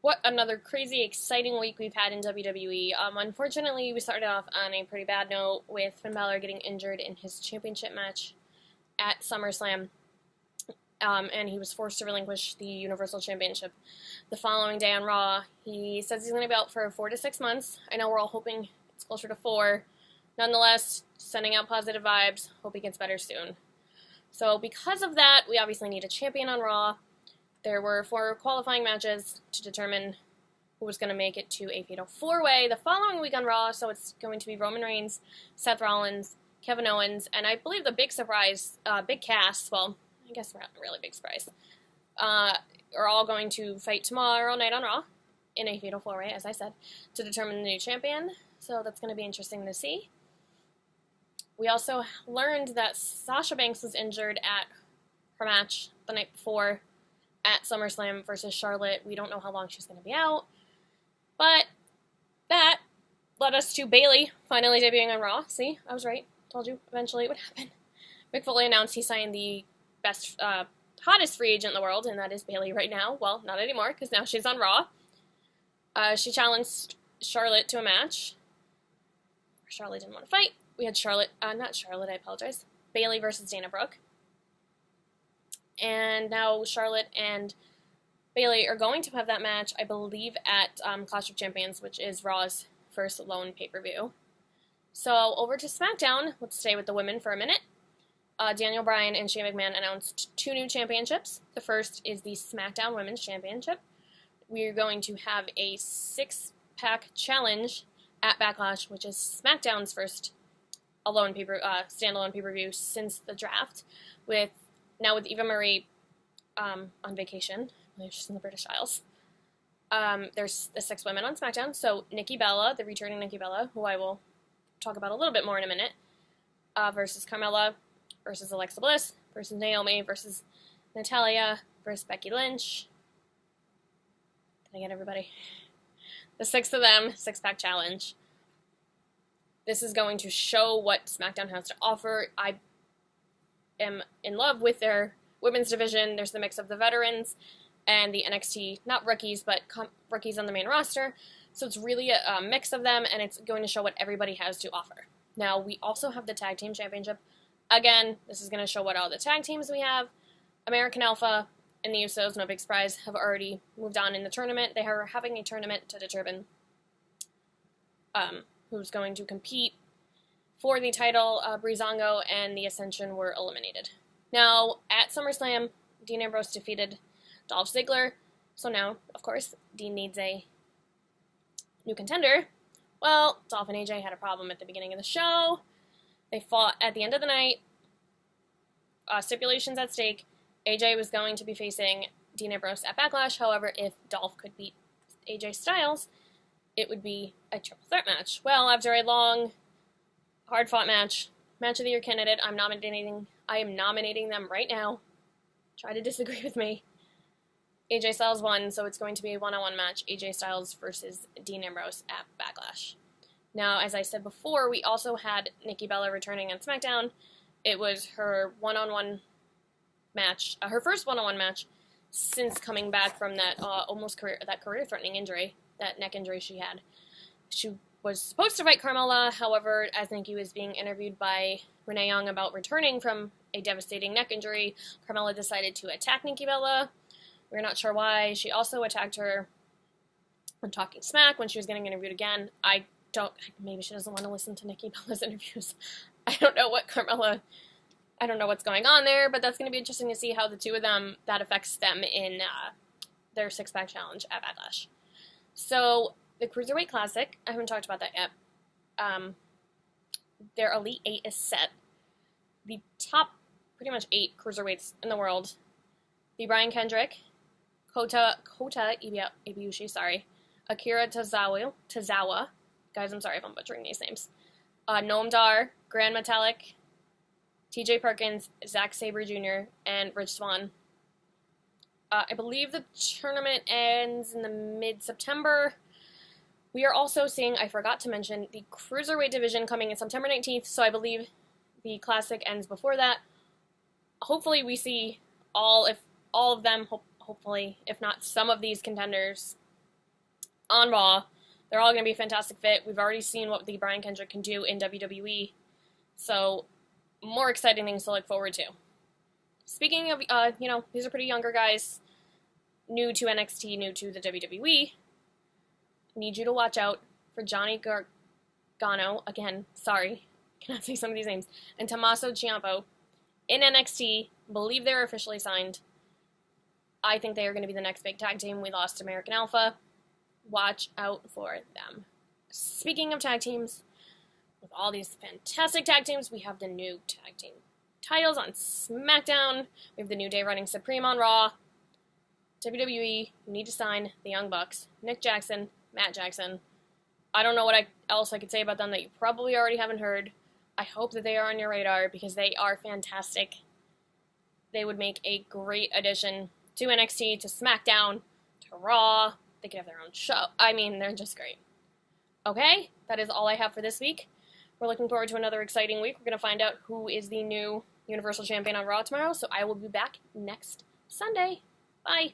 What another crazy, exciting week we've had in WWE. Unfortunately, we started off on a pretty bad note with Finn Balor getting injured in his championship match at SummerSlam, and he was forced to relinquish the Universal Championship the following day on Raw. He says he's going to be out for 4 to 6 months. I know we're all hoping it's closer to 4. Nonetheless, sending out positive vibes. Hope he gets better soon. So because of that, we obviously need a champion on Raw. There were 4 qualifying matches to determine who was going to make it to a fatal 4-way the following week on Raw, so it's going to be Roman Reigns, Seth Rollins, Kevin Owens, and I believe the big surprise, big cast, well, I guess not really big surprise, are all going to fight tomorrow night on Raw in a fatal 4-way, as I said, to determine the new champion, so that's going to be interesting to see. We also learned that Sasha Banks was injured at her match the night before at SummerSlam versus Charlotte. We don't know how long she's going to be out. But that led us to Bayley finally debuting on Raw. See, I was right. Told you eventually it would happen. Mick Foley announced he signed the best, hottest free agent in the world, and that is Bayley right now. Well, not anymore, because now she's on Raw. She challenged Charlotte to a match. Charlotte didn't want to fight. We had Bayley versus Dana Brooke. And now Charlotte and Bayley are going to have that match, I believe, at Clash of Champions, which is Raw's first lone pay-per-view. So over to SmackDown. Let's stay with the women for a minute. Daniel Bryan and Shane McMahon announced 2 new championships. The first is the SmackDown Women's Championship. We're going to have a 6-pack challenge at Backlash, which is SmackDown's first standalone pay-per-view since the draft, with Eva Marie on vacation. I believe she's in the British Isles. There's the 6 women on SmackDown. So Nikki Bella, the returning Nikki Bella, who I will talk about a little bit more in a minute, versus Carmella, versus Alexa Bliss, versus Naomi, versus Natalya, versus Becky Lynch. Can I get everybody? The 6 of them, 6-pack challenge. This is going to show what SmackDown has to offer. I am in love with their women's division. There's the mix of the veterans and the NXT, not rookies, but rookies on the main roster. So it's really a mix of them, and it's going to show what everybody has to offer. Now, we also have the Tag Team Championship. Again, this is going to show what all the tag teams we have. American Alpha and the Usos, no big surprise, have already moved on in the tournament. They are having a tournament to determine who's going to compete for the title. Breezango and the Ascension were eliminated. Now, at SummerSlam, Dean Ambrose defeated Dolph Ziggler. So now, of course, Dean needs a new contender. Well, Dolph and AJ had a problem at the beginning of the show. They fought at the end of the night. Stipulations at stake. AJ was going to be facing Dean Ambrose at Backlash. However, if Dolph could beat AJ Styles, it would be a triple threat match. Well, after a long, hard-fought match of the year candidate, I am nominating them right now. Try to disagree with me. AJ Styles won, so it's going to be a one-on-one match. AJ Styles versus Dean Ambrose at Backlash. Now, as I said before, we also had Nikki Bella returning on SmackDown. It was her one-on-one match, her first one-on-one match since coming back from that career-threatening injury, that neck injury she had. She was supposed to fight Carmella, however, as Nikki was being interviewed by Renee Young about returning from a devastating neck injury, Carmella decided to attack Nikki Bella. We're not sure why. She also attacked her when talking smack when she was getting interviewed again. Maybe she doesn't want to listen to Nikki Bella's interviews. I don't know what's going on there, but that's going to be interesting to see how the two of them, that affects them in their 6-pack challenge at Backlash. So, the Cruiserweight Classic, I haven't talked about that yet. Their Elite 8 is set. The top, pretty much 8 Cruiserweights in the world. The Brian Kendrick, Kota Ibushi, Akira Tozawa. Guys, I'm sorry if I'm butchering these names. Noam Dar, Grand Metalik, TJ Perkins, Zack Sabre Jr., and Rich Swann. I believe the tournament ends in the mid-September. We are also seeing, I forgot to mention, the Cruiserweight division coming in September 19th, so I believe the Classic ends before that. Hopefully we see all of them, hopefully, if not some of these contenders on Raw. They're all going to be a fantastic fit. We've already seen what the Brian Kendrick can do in WWE, so more exciting things to look forward to. Speaking of, these are pretty younger guys, new to NXT, new to the WWE. Need you to watch out for Johnny Gargano, again, sorry, cannot say some of these names, and Tommaso Ciampa in NXT. Believe they're officially signed. I think they are going to be the next big tag team. We lost American Alpha. Watch out for them. Speaking of tag teams, with all these fantastic tag teams, we have the new tag team titles on SmackDown. We have the New Day running Supreme on Raw. WWE, you need to sign the Young Bucks, Nick Jackson, Matt Jackson. I don't know what else I could say about them that you probably already haven't heard. I hope that they are on your radar because they are fantastic. They would make a great addition to NXT, to SmackDown, to Raw. They could have their own show. I mean, they're just great. Okay, that is all I have for this week. We're looking forward to another exciting week. We're going to find out who is the new Universal Champion on Raw tomorrow, so I will be back next Sunday. Bye.